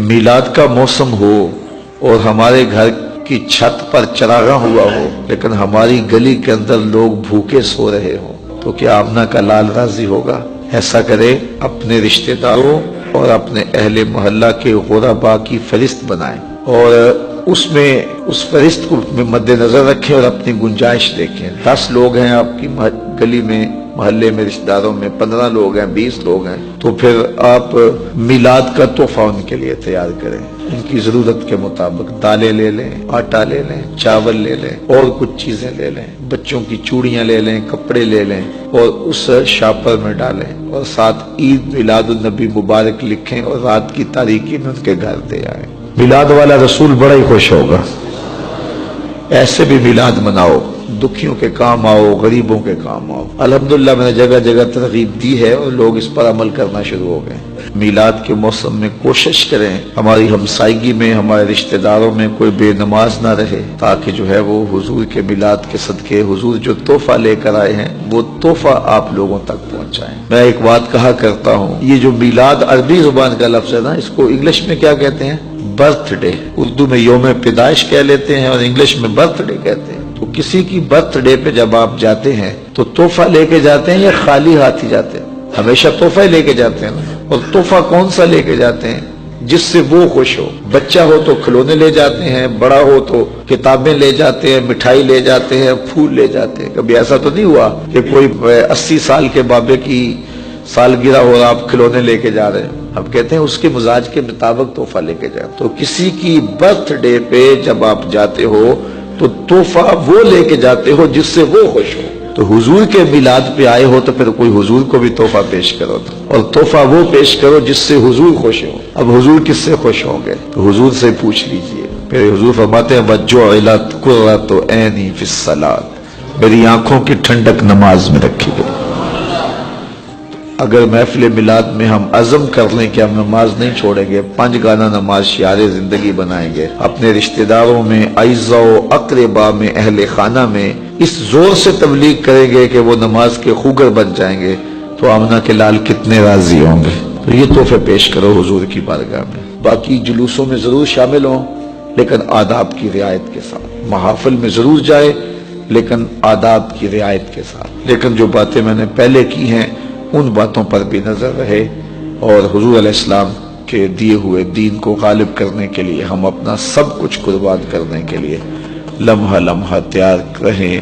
میلاد کا موسم ہو اور ہمارے گھر کی چھت پر چراغاں ہوا ہو لیکن ہماری گلی کے اندر لوگ بھوکے سو رہے ہوں تو کیا آمنہ کا لال راضی ہوگا؟ ایسا کرے اپنے رشتہ داروں اور اپنے اہل محلہ کے غرباء کی فہرست بنائیں اور اس فہرست کو مد نظر رکھیں اور اپنی گنجائش دیکھیں۔ 10 لوگ ہیں آپ کی گلی میں، محلے میں، رشتہ داروں میں 15 لوگ ہیں، 20 لوگ ہیں، تو پھر آپ میلاد کا تحفہ ان کے لیے تیار کریں۔ ان کی ضرورت کے مطابق دالیں لے لیں، آٹا لے لیں، چاول لے لیں اور کچھ چیزیں لے لیں، بچوں کی چوڑیاں لے لیں، کپڑے لے لیں اور اس شاپر میں ڈالیں اور ساتھ عید میلاد النبی مبارک لکھیں اور رات کی تاریکی میں ان کے گھر دے آئیں۔ میلاد والا رسول بڑا ہی خوش ہوگا۔ ایسے بھی میلاد مناؤ، دکھیوں کے کام آؤ، غریبوں کے کام آؤ۔ الحمدللہ میں نے جگہ جگہ ترغیب دی ہے اور لوگ اس پر عمل کرنا شروع ہو گئے۔ میلاد کے موسم میں کوشش کریں ہماری ہمسائیگی میں، ہمارے رشتہ داروں میں کوئی بے نماز نہ رہے، تاکہ جو ہے وہ حضور کے میلاد کے صدقے حضور جو تحفہ لے کر آئے ہیں وہ تحفہ آپ لوگوں تک پہنچائیں۔ میں ایک بات کہا کرتا ہوں، یہ جو میلاد عربی زبان کا لفظ ہے نا، اس کو انگلش میں کیا کہتے ہیں؟ Birth day. اردو میں یوم پیدائش کہہ لیتے ہیں اور انگلش میں برتھ ڈے کہتے ہیں۔ تو کسی کی برتھ ڈے پہ جب آپ جاتے ہیں تو تحفہ لے کے جاتے ہیں یا خالی ہاتھ ہی جاتے ہیں؟ ہمیشہ تحفہ لے کے جاتے ہیں نا۔ اور تحفہ کون سا لے کے جاتے ہیں؟ جس سے وہ خوش ہو۔ بچہ ہو تو کھلونے لے جاتے ہیں، بڑا ہو تو کتابیں لے جاتے ہیں، مٹھائی لے جاتے ہیں، پھول لے جاتے ہیں۔ کبھی ایسا تو نہیں ہوا کہ کوئی 80 سال کے بابے کی سالگرہ ہو آپ کھلونے لے کے جا رہے ہیں؟ اب کہتے ہیں اس کے مزاج کے مطابق تحفہ لے کے جائیں۔ تو کسی کی برتھ ڈے پہ جب آپ جاتے ہو تو تحفہ وہ لے کے جاتے ہو جس سے وہ خوش ہو۔ تو حضور کے میلاد پہ آئے ہو تو پھر کوئی حضور کو بھی تحفہ پیش کرو، اور تحفہ وہ پیش کرو جس سے حضور خوش ہو۔ اب حضور کس سے خوش ہوں گے؟ تو حضور سے پوچھ لیجئے۔ پھر حضور فرماتے ہیں وَجُعِلَتْ قُرَّةُ عَيْنِي فِي الصَّلَاةِ، میری آنکھوں کی ٹھنڈک نماز میں رکھی گئی۔ اگر محفل میلاد میں ہم عزم کر لیں کہ ہم نماز نہیں چھوڑیں گے، 5 گانا نماز شعار زندگی بنائیں گے، اپنے رشتہ داروں میں، اعزاء و اقرباء میں، اہل خانہ میں اس زور سے تبلیغ کریں گے کہ وہ نماز کے خوگر بن جائیں گے، تو آمنہ کے لال کتنے راضی ہوں گے۔ تو یہ تحفے پیش کرو حضور کی بارگاہ میں۔ باقی جلوسوں میں ضرور شامل ہوں لیکن آداب کی رعایت کے ساتھ، محافل میں ضرور جائے لیکن آداب کی رعایت کے ساتھ۔ لیکن جو باتیں میں نے پہلے کی ہیں ان باتوں پر بھی نظر رہے اور حضور علیہ السلام کے دیے ہوئے دین کو غالب کرنے کے لیے ہم اپنا سب کچھ قربان کرنے کے لیے لمحہ لمحہ تیار رہیں۔